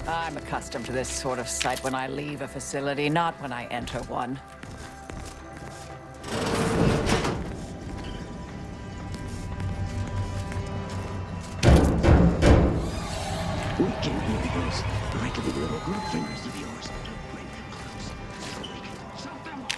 I'm accustomed to this sort of sight when I leave a facility, not when I enter one. We can hear yours. Like the little group fingers of yours. Bring them close so we can shut them off.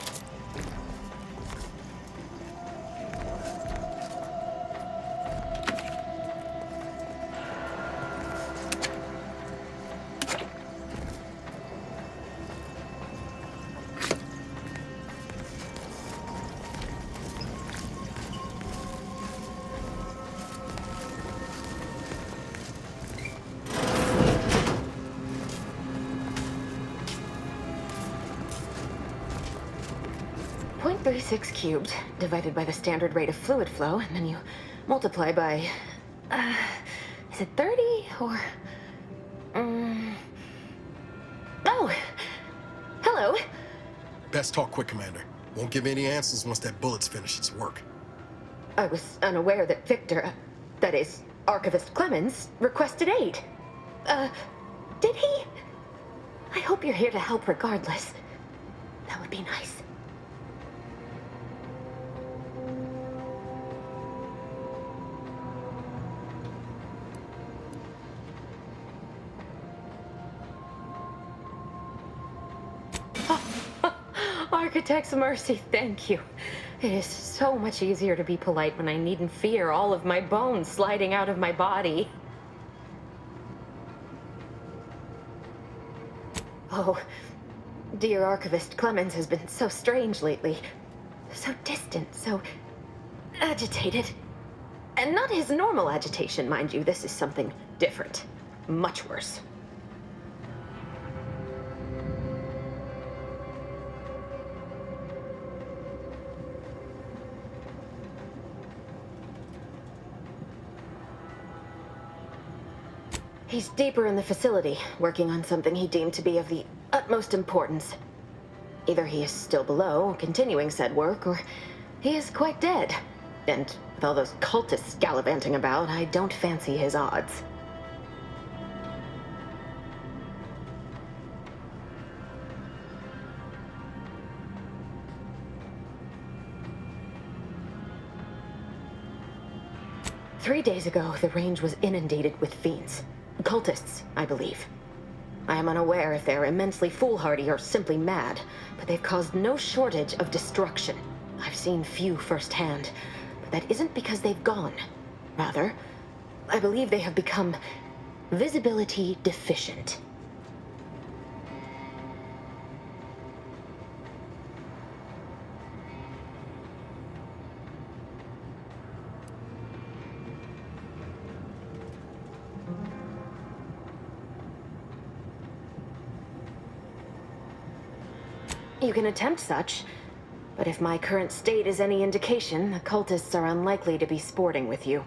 .36 cubed, divided by the standard rate of fluid flow, and then you multiply by... is it 30, or... Oh! Hello! Best talk quick, Commander. Won't give any answers once that bullet's finished its work. I was unaware that Victor, that is, Archivist Clemens, requested aid. Did he? I hope you're here to help regardless. That would be nice. Architect's mercy, thank you. It is so much easier to be polite when I needn't fear all of my bones sliding out of my body. Oh, dear Archivist Clemens has been so strange lately. So distant, so agitated. And not his normal agitation, mind you. This is something different. Much worse. He's deeper in the facility, working on something he deemed to be of the utmost importance. Either he is still below, continuing said work, or he is quite dead. And with all those cultists gallivanting about, I don't fancy his odds. Three days ago, the range was inundated with fiends. Cultists, I believe. I am unaware if they're immensely foolhardy or simply mad, but they've caused no shortage of destruction. I've seen few firsthand, but that isn't because they've gone. Rather, I believe they have become visibility deficient. You can attempt such, but if my current state is any indication, the cultists are unlikely to be sporting with you.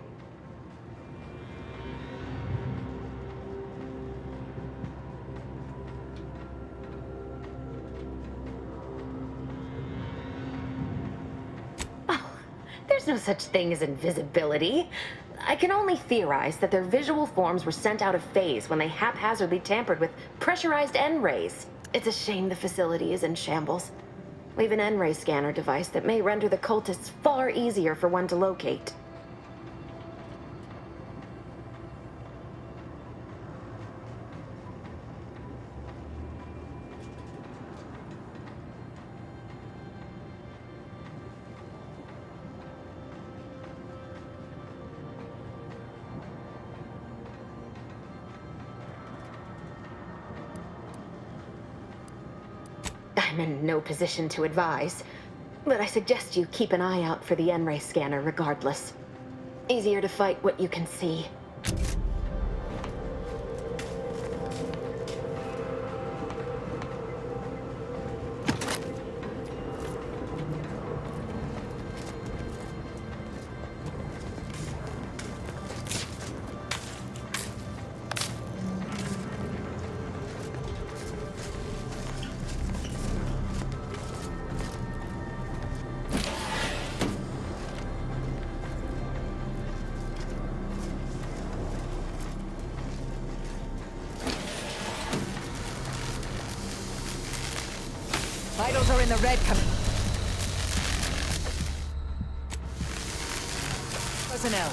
Oh, there's no such thing as invisibility. I can only theorize that their visual forms were sent out of phase when they haphazardly tampered with pressurized N-rays. It's a shame the facility is in shambles. We've an N-ray scanner device that may render the cultists far easier for one to locate. I'm in no position to advise, but I suggest you keep an eye out for the N-ray scanner regardless. Easier to fight what you can see. Vitals are in the red. Personnel.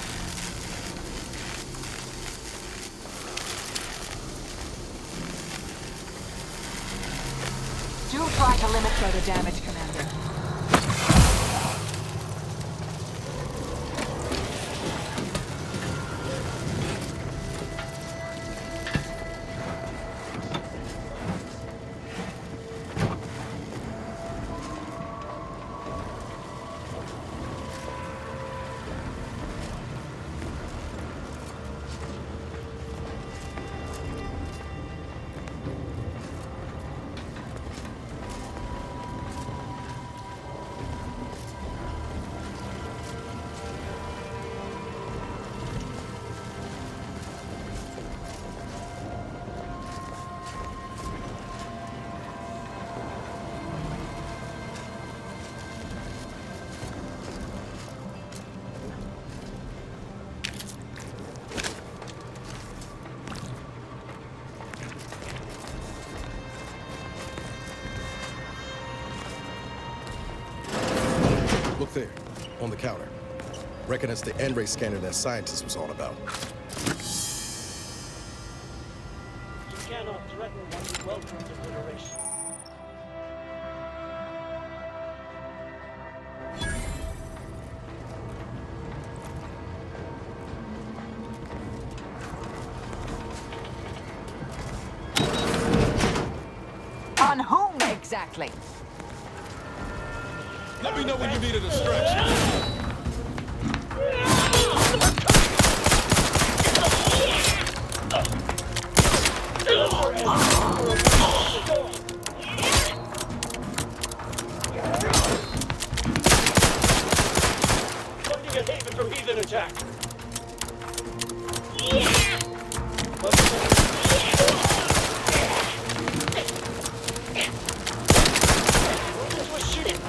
Do try to limit further damage, Commander. Look there, on the counter. Reckon it's the N-ray scanner that scientist was on about. You cannot threaten one's welcomed obliteration. On whom exactly? Let me know when you need a distraction. Finding a haven from heathen attack. This was shooting.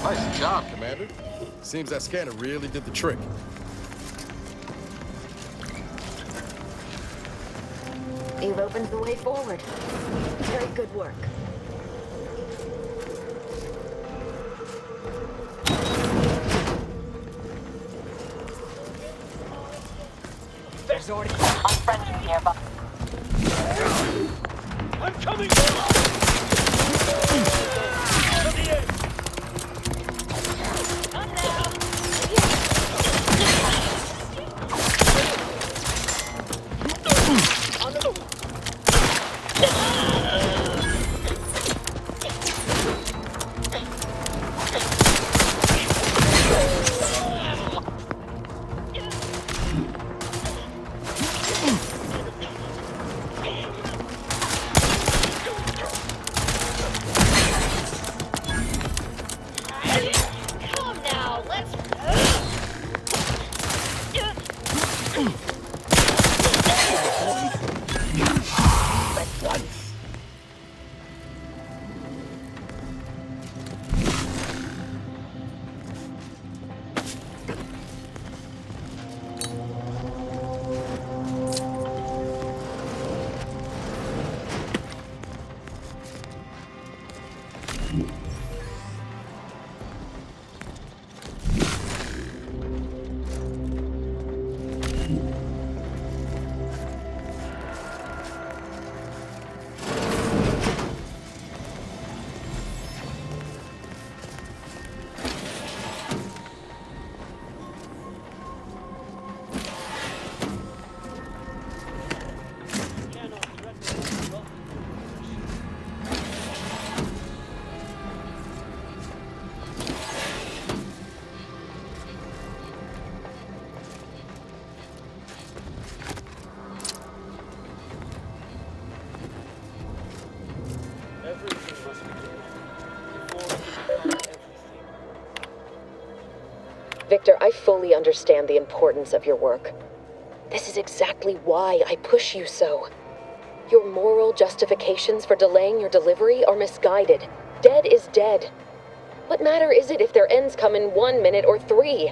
Nice job, Commander. Seems that scanner really did the trick. You've opened the way forward. Very good work. There's already... Unfriendly nearby. I'm coming! To the end! Come now, let's... Cannot threaten one welcome to liberation. Everything must be clear before we can find everything. Victor, I fully understand the importance of your work. This is exactly why I push you so. Your moral justifications for delaying your delivery are misguided. Dead is dead. What matter is it if their ends come in 1 minute or 3?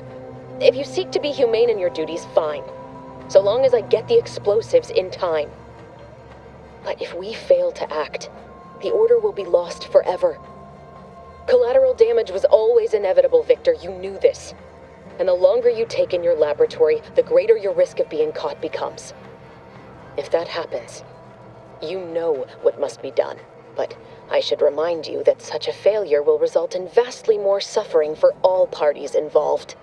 If you seek to be humane in your duties, fine. So long as I get the explosives in time. But if we fail to act, the Order will be lost forever. Collateral damage was always inevitable, Victor. You knew this. And the longer you take in your laboratory, the greater your risk of being caught becomes. If that happens, you know what must be done. But I should remind you that such a failure will result in vastly more suffering for all parties involved.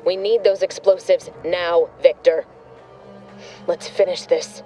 We need those explosives now, Victor. Let's finish this.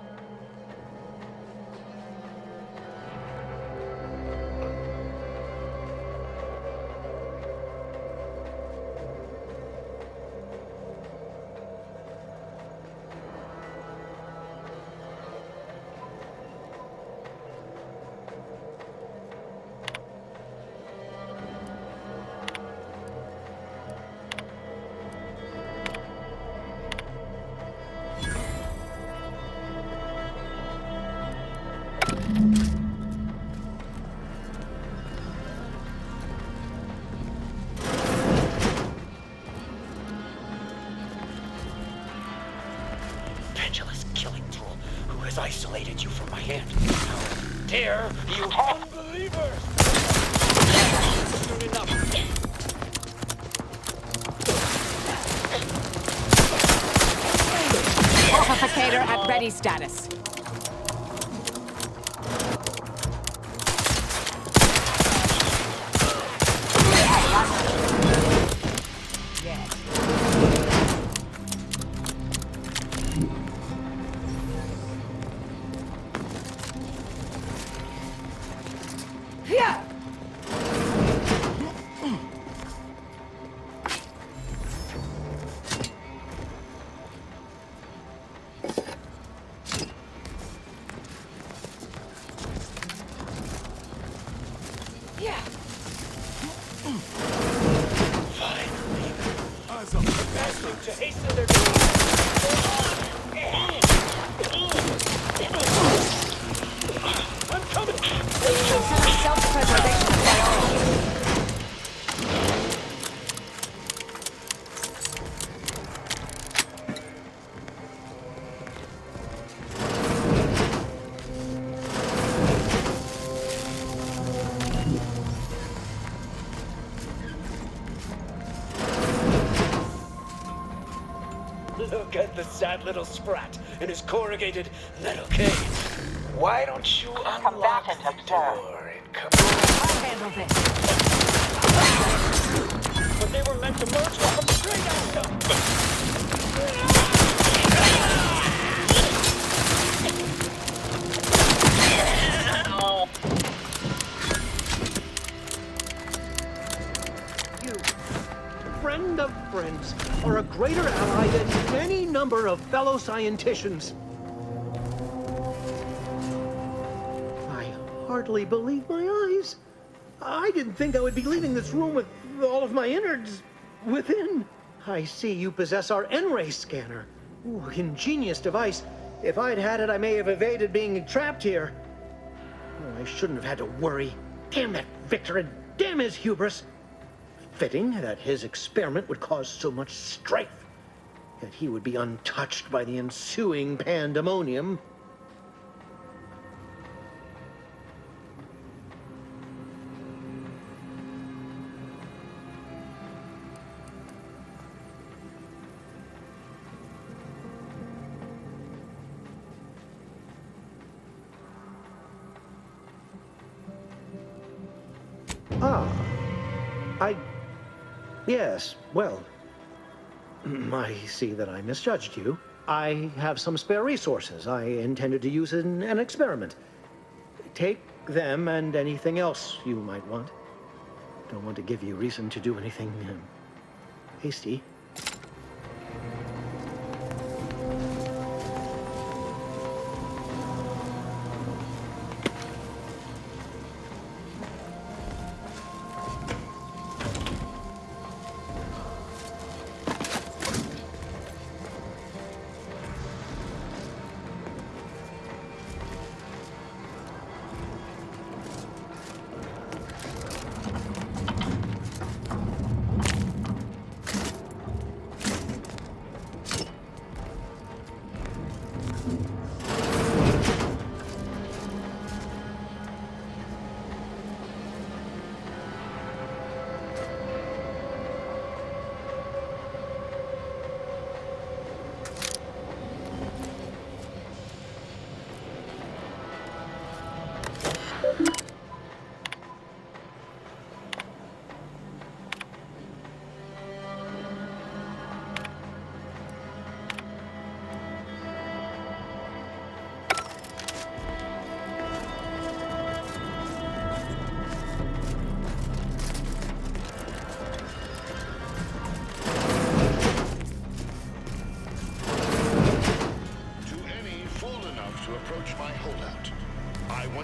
Pendulous killing tool who has isolated you from my hand. Now, dare, you unbelievers! Soon enough. Amplificator at ready status. Yeah. Yeah. Finally. Eyes up. Asking to hasten their I'm coming! Consider self-preservation a priority. Look at the sad little sprat in his corrugated metal cage. Why don't you unlock Combatant the observed. door and come on? I'll handle this. But they were meant to merge from straight out of You, friend of friends, are a greater ally than any number of fellow scienticians. I hardly believe my eyes. I didn't think I would be leaving this room with all of my innards within. I see you possess our N-ray scanner. Ooh, ingenious device. If I'd had it, I may have evaded being trapped here. Oh, I shouldn't have had to worry. Damn that Victor and damn his hubris. Fitting that his experiment would cause so much strife, yet he would be untouched by the ensuing pandemonium. Yes, well, I see that I misjudged you. I have some spare resources I intended to use in an experiment. Take them and anything else you might want. Don't want to give you reason to do anything hasty.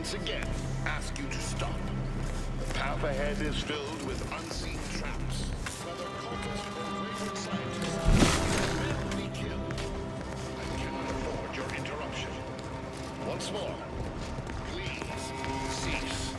once again ask you to stop. The path ahead is filled with unseen traps. Whether cultists or wayward scientists will be killed. I cannot afford your interruption. Once more, please cease.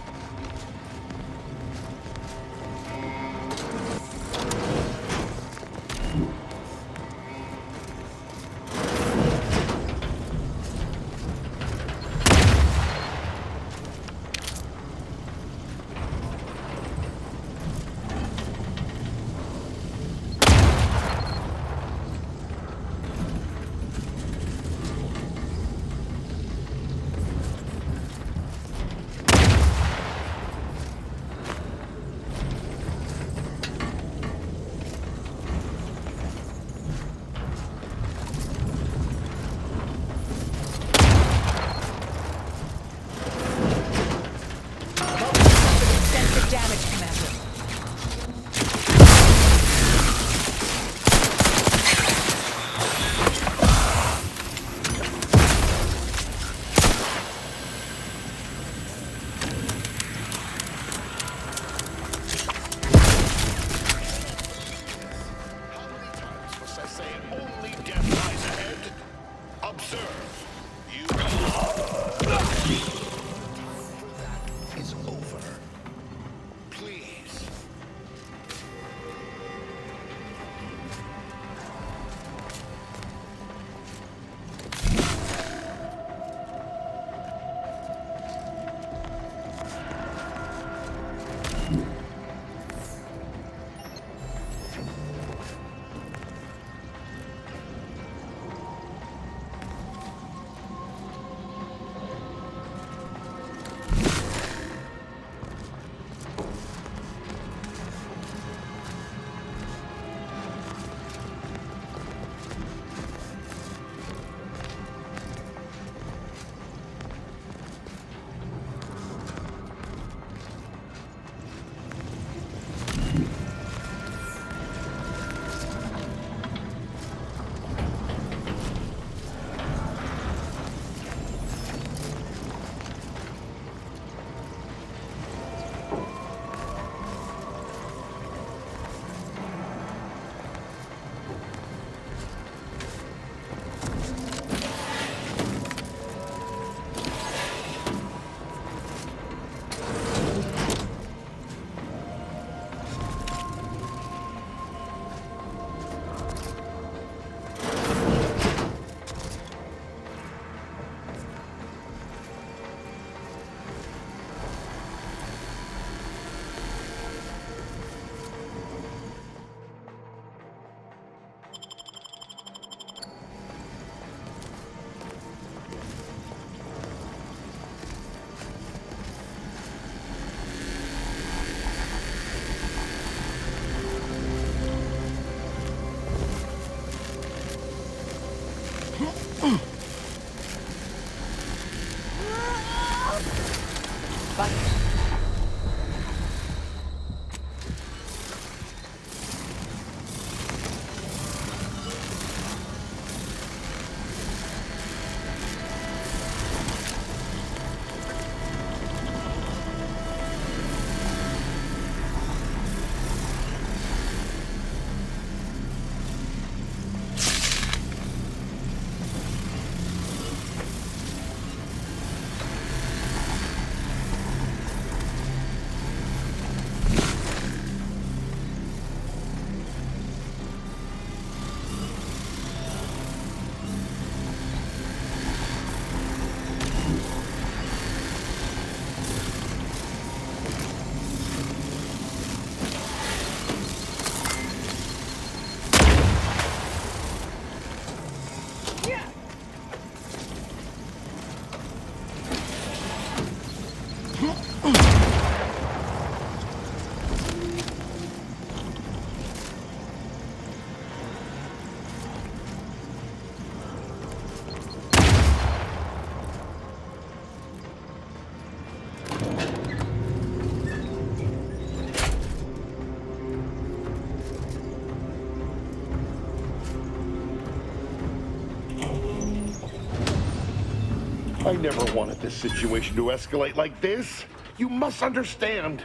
I never wanted this situation to escalate like this. You must understand.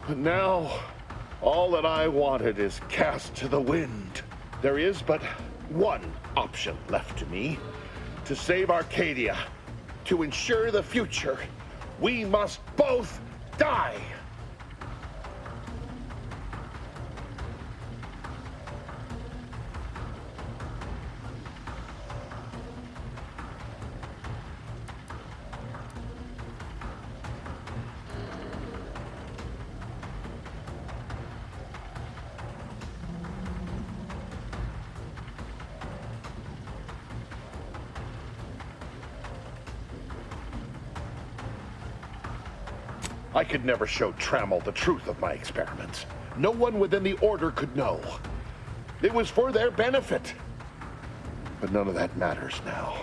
But now, all that I wanted is cast to the wind. There is but one option left to me. To save Arcadia, to ensure the future, we must both die. I could never show Trammell the truth of my experiments. No one within the Order could know. It was for their benefit. But none of that matters now.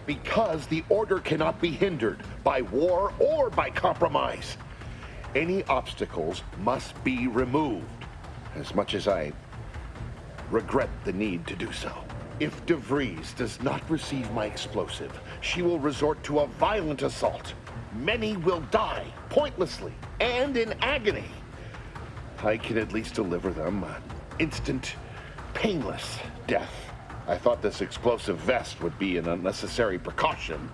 Because the Order cannot be hindered by war or by compromise. Any obstacles must be removed. As much as I regret the need to do so. If DeVries does not receive my explosive, she will resort to a violent assault. Many will die, pointlessly, and in agony. I can at least deliver them an instant, painless death. I thought this explosive vest would be an unnecessary precaution.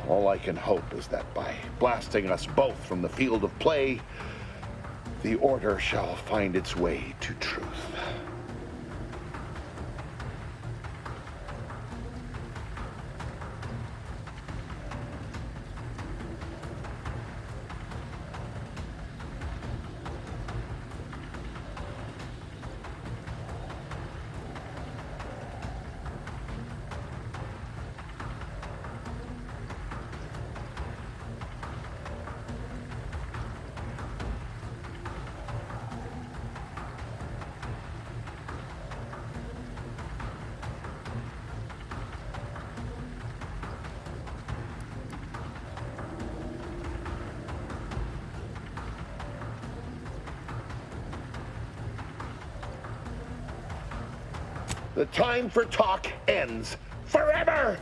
All I can hope is that by blasting us both from the field of play, the Order shall find its way to truth. The time for talk ends forever!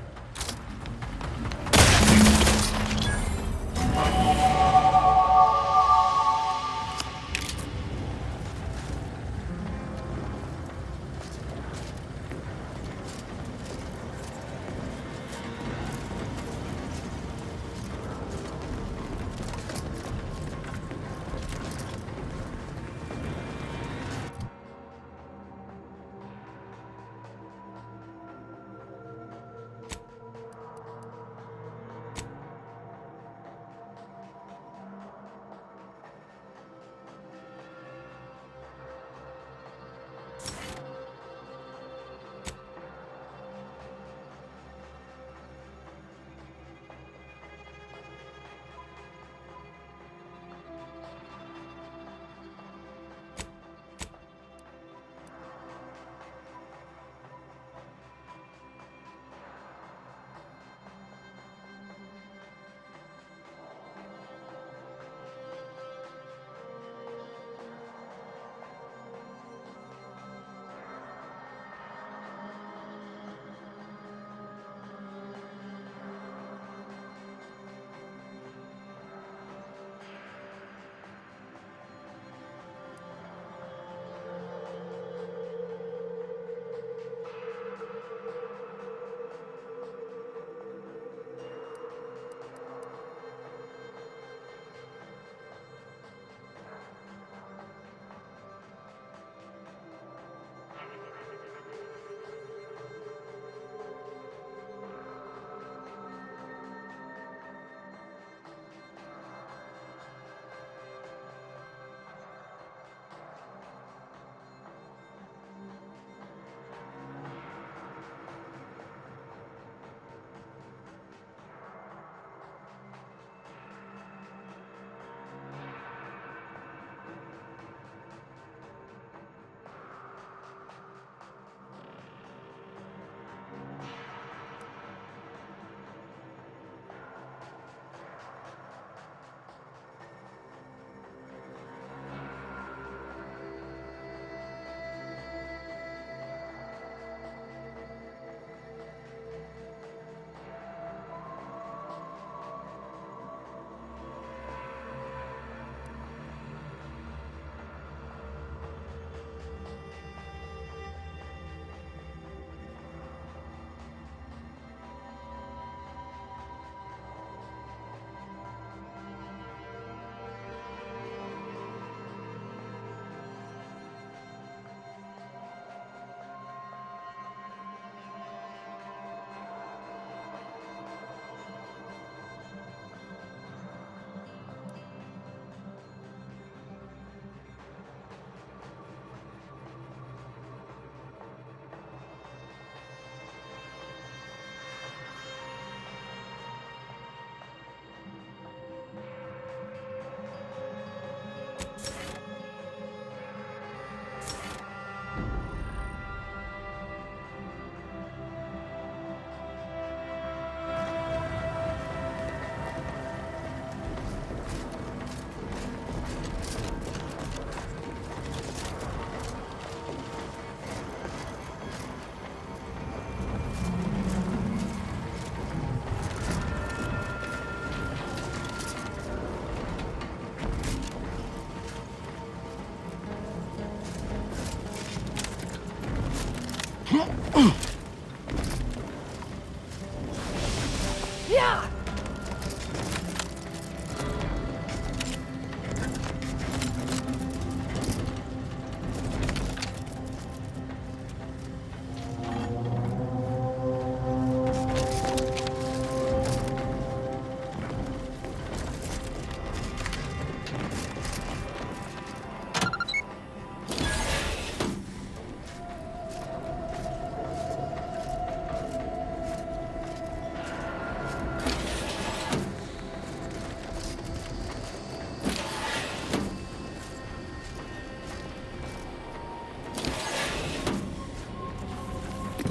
Yeah!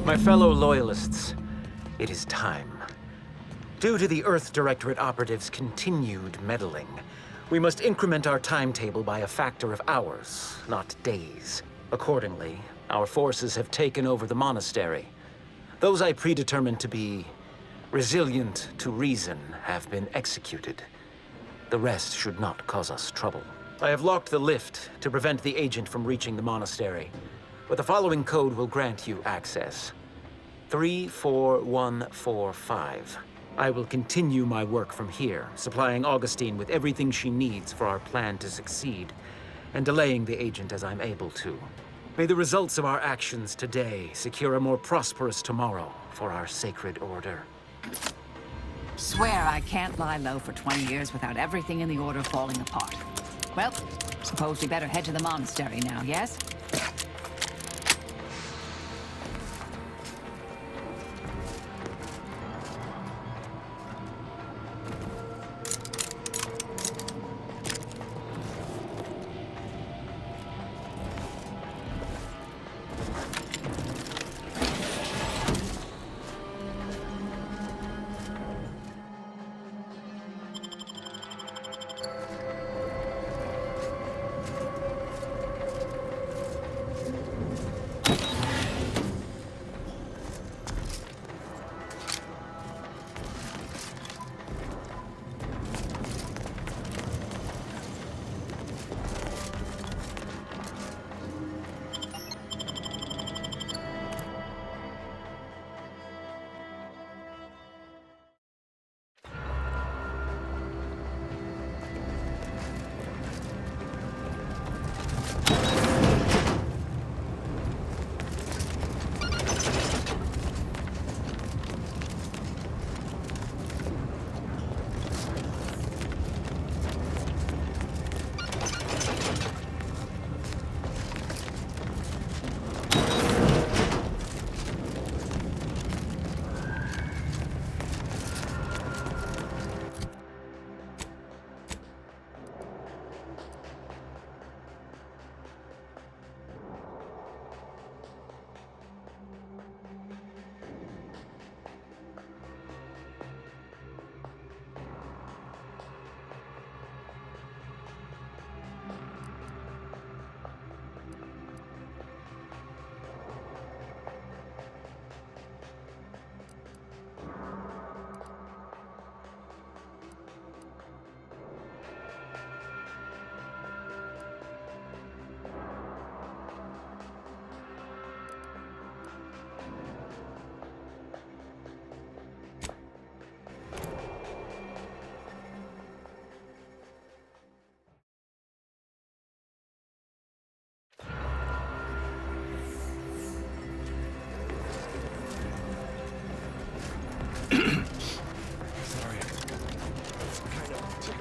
My fellow Loyalists, it is time. Due to the Earth Directorate operatives' continued meddling, we must increment our timetable by a factor of hours, not days. Accordingly, Our forces have taken over the monastery. Those I predetermined to be resilient to reason have been executed. The rest should not cause us trouble. I have locked the lift to prevent the agent from reaching the monastery, but the following code will grant you access. 34145. I will continue my work from here, supplying Augustine with everything she needs for our plan to succeed, and delaying the agent as I'm able to. May the results of our actions today secure a more prosperous tomorrow for our sacred order. Swear I can't lie low for 20 years without everything in the Order falling apart. Well, suppose we better head to the monastery now, yes?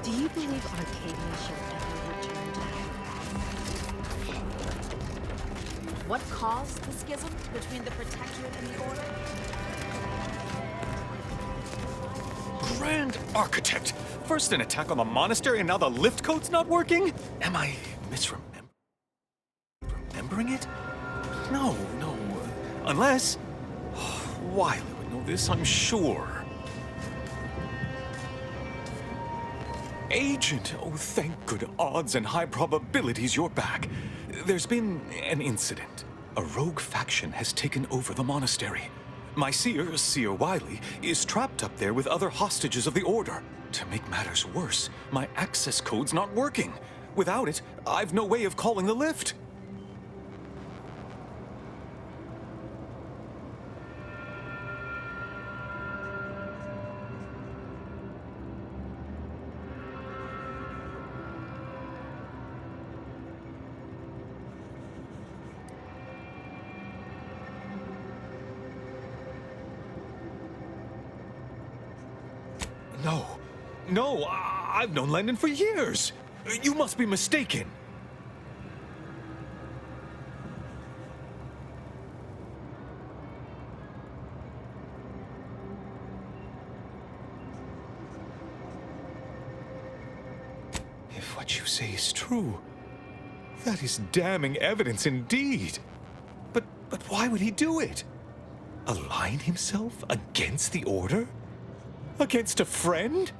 Do you believe Arcadia shall ever return to hell? What caused the schism between the Protectorate and the Order? Grand Architect! First an attack on the monastery, and now the lift code's not working? Am I remembering it? No. Unless... Wiley would know this, I'm sure. Agent, oh, thank good odds and high probabilities you're back. There's been an incident. A rogue faction has taken over the monastery. My Seer Wiley, is trapped up there with other hostages of the Order. To make matters worse, my access code's not working. Without it, I've no way of calling the lift. No, I've known Landon for years. You must be mistaken. If what you say is true, that is damning evidence indeed. But why would he do it? Align himself against the Order? Against a friend?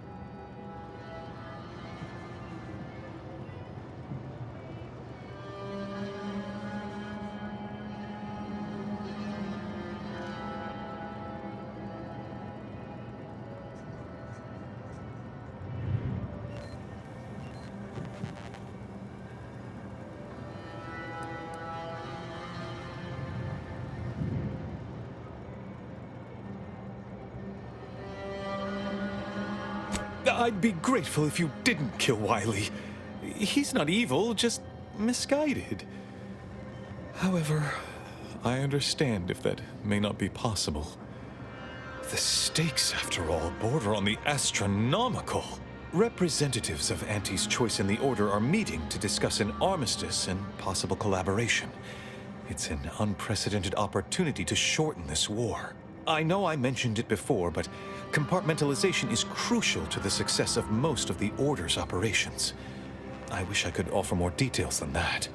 I'd be grateful if you didn't kill Wiley. He's not evil, just misguided. However, I understand if that may not be possible. The stakes, after all, border on the astronomical. Representatives of Auntie's Choice and the Order are meeting to discuss an armistice and possible collaboration. It's an unprecedented opportunity to shorten this war. I know I mentioned it before, but compartmentalization is crucial to the success of most of the Order's operations. I wish I could offer more details than that.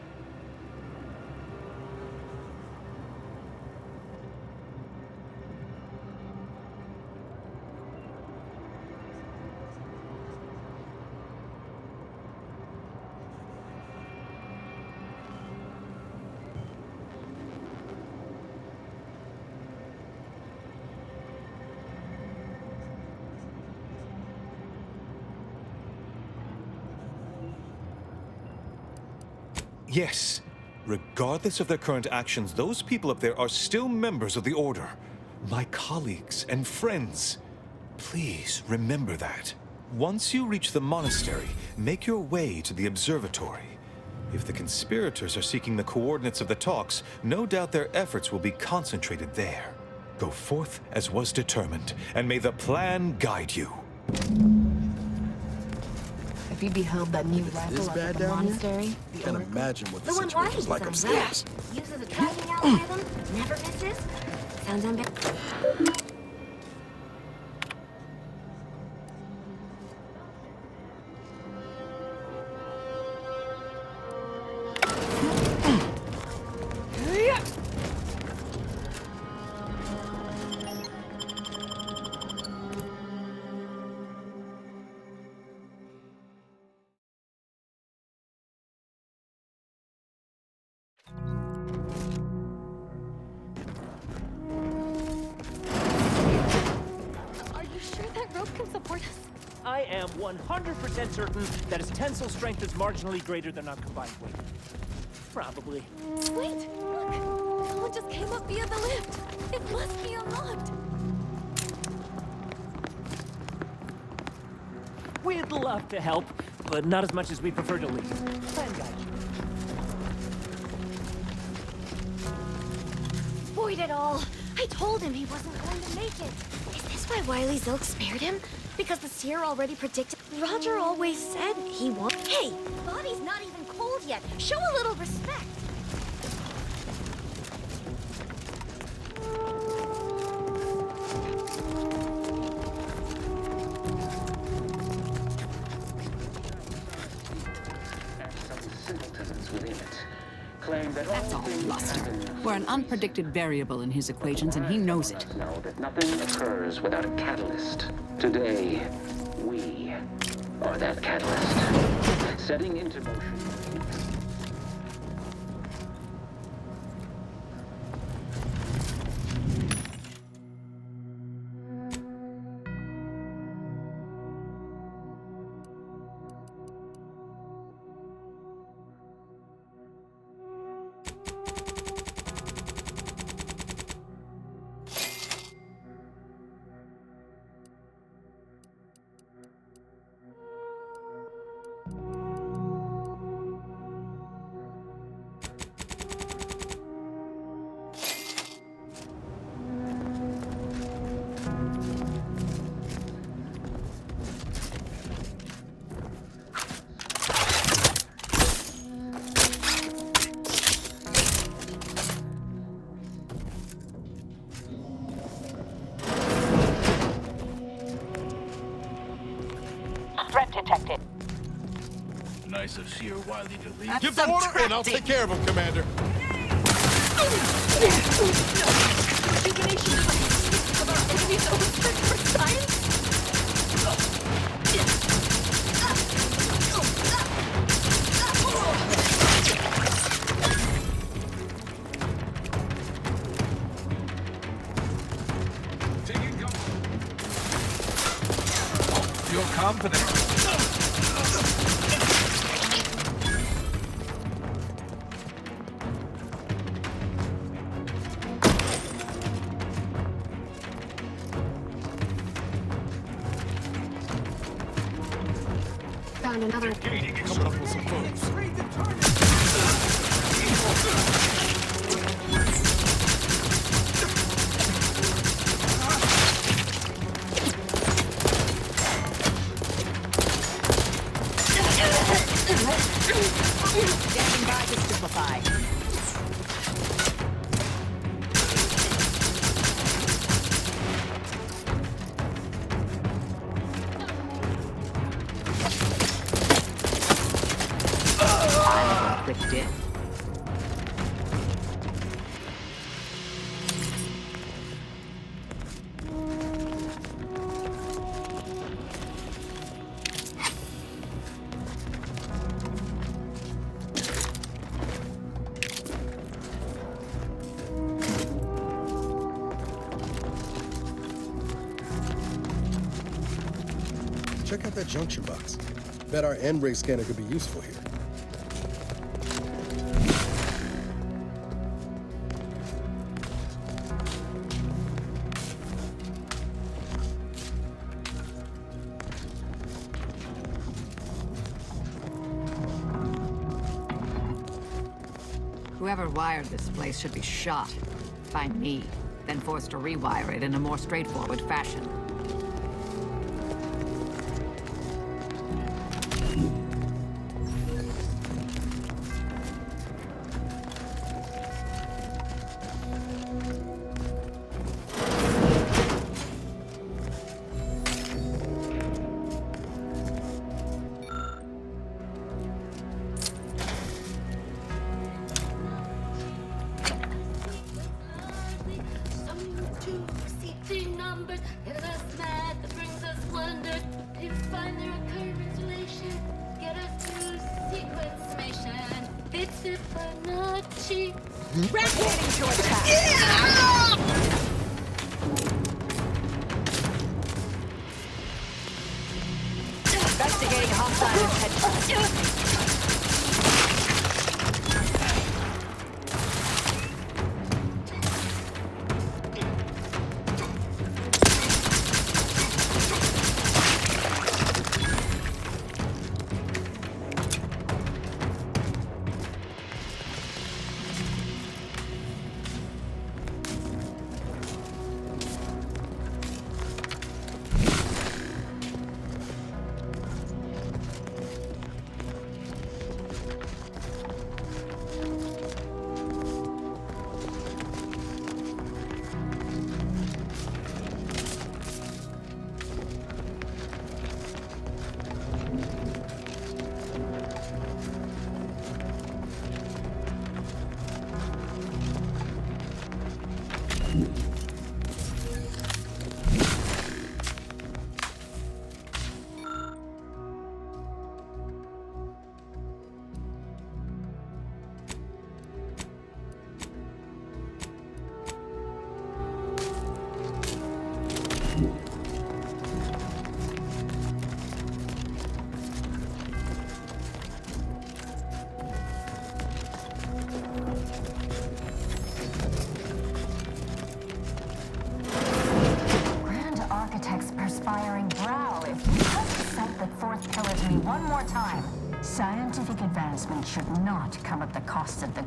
Yes. Regardless of their current actions, those people up there are still members of the Order. My colleagues and friends. Please remember that. Once you reach the monastery, make your way to the observatory. If the conspirators are seeking the coordinates of the talks, no doubt their efforts will be concentrated there. Go forth as was determined, and may the plan guide you. Have you beheld that new rifle up at the monastery? I can't imagine what the The one situation is Wiley like designed. upstairs. Uses a tracking algorithm, never misses. Sounds unbad. Are you sure that rope can support us? I am 100% certain that its tensile strength is marginally greater than our combined weight. Probably. Wait, look! Someone just came up via the lift. It must be unlocked. We'd love to help, but not as much as we prefer to leave. Plan guide you. Void it all. I told him he wasn't going to make it. Is this why Wiley Zilk spared him? Because the seer already predicted. Roger always said he won't. Hey, the body's not even cold yet. Show a little respect. That's all bluster. We're an unpredicted variable in his equations, and he knows it. Know that nothing occurs without a catalyst. Today, we are that catalyst. Setting into motion. Threat detected. Nice of Seer Wiley to leave. That's Give the order and I'll subtracting. take care of him, Commander. Rejuvenation of our enemies overturned for science? Feel confident. find another. Coming up with some foes. Standing by to stupefy. I'm a quick dip. Check out that junction box. Bet our N-ray scanner could be useful here. Whoever wired this place should be shot. By me, then forced to rewire it in a more straightforward fashion. Ready to attack! Investigating hostile intent. One more time. Scientific advancement should not come at the cost of the...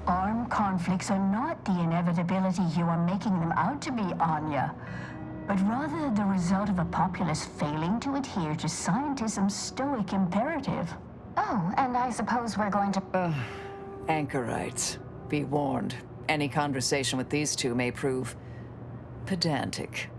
Armed conflicts are not the inevitability you are making them out to be, Anya, but rather the result of a populace failing to adhere to scientism's stoic imperative. Oh, and I suppose we're going to... Anchorites. Be warned. Any conversation with these two may prove pedantic.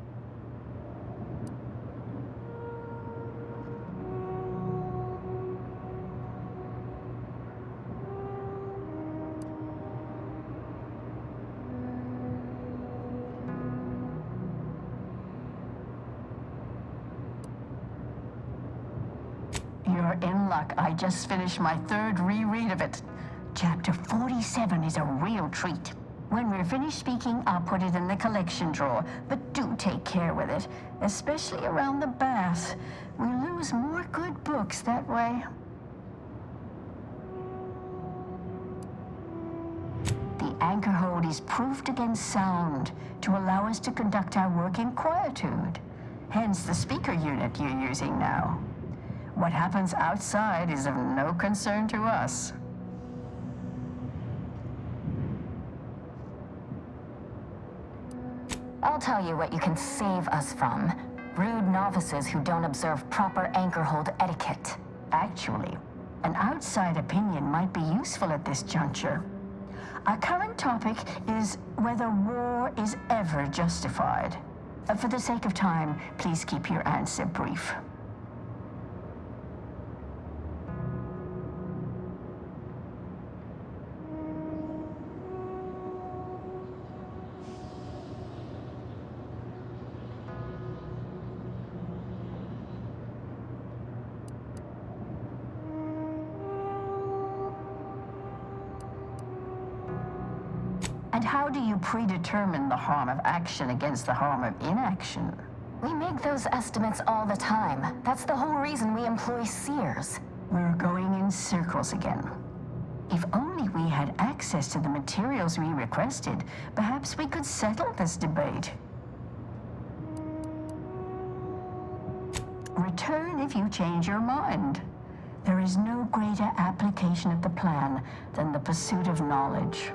You're in luck. I just finished my third reread of it. Chapter 47 is a real treat. When we're finished speaking, I'll put it in the collection drawer. But do take care with it, especially around the bath. We lose more good books that way. The anchor hold is proofed against sound to allow us to conduct our work in quietude. Hence the speaker unit you're using now. What happens outside is of no concern to us. I'll tell you what you can save us from. Rude novices who don't observe proper anchor hold etiquette. Actually, an outside opinion might be useful at this juncture. Our current topic is whether war is ever justified. For the sake of time, please keep your answer brief. And how do you predetermine the harm of action against the harm of inaction? We make those estimates all the time. That's the whole reason we employ seers. We're going in circles again. If only we had access to the materials we requested, perhaps we could settle this debate. Return if you change your mind. There is no greater application of the plan than the pursuit of knowledge.